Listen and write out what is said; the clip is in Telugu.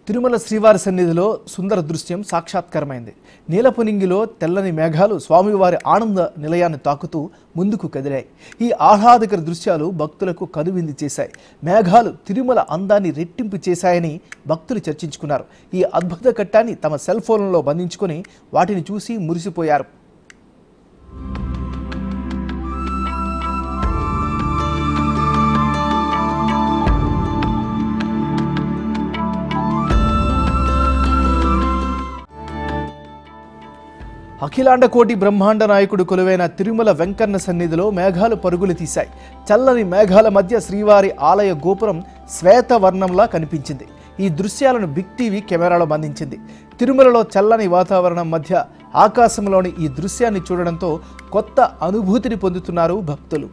తిరుమల శ్రీవారి సన్నిధిలో సుందర దృశ్యం సాక్షాత్కారమైంది. నీలపునింగిలో తెల్లని మేఘాలు స్వామివారి ఆనంద నిలయాన్ని తాకుతూ ముందుకు కదిలాయి. ఈ ఆహ్లాదకర దృశ్యాలు భక్తులకు కనువిందు చేశాయి. మేఘాలు తిరుమల అందాన్ని రెట్టింపు చేశాయని భక్తులు చర్చించుకున్నారు. ఈ అద్భుత ఘట్టాన్ని తమ సెల్ ఫోన్లలో బంధించుకొని వాటిని చూసి మురిసిపోయారు. అఖిలాండ కోటి బ్రహ్మాండ నాయకుడు కొలువైన తిరుమల వెంకన్న సన్నిధిలో మేఘాలు పరుగులు తీశాయి. చల్లని మేఘాల మధ్య శ్రీవారి ఆలయ గోపురం శ్వేతవర్ణంలా కనిపించింది. ఈ దృశ్యాలను బిగ్ టీవీ కెమెరాలో బంధించింది. తిరుమలలో చల్లని వాతావరణం మధ్య ఆకాశంలోని ఈ దృశ్యాన్ని చూడడంతో కొత్త అనుభూతిని పొందుతున్నారు భక్తులు.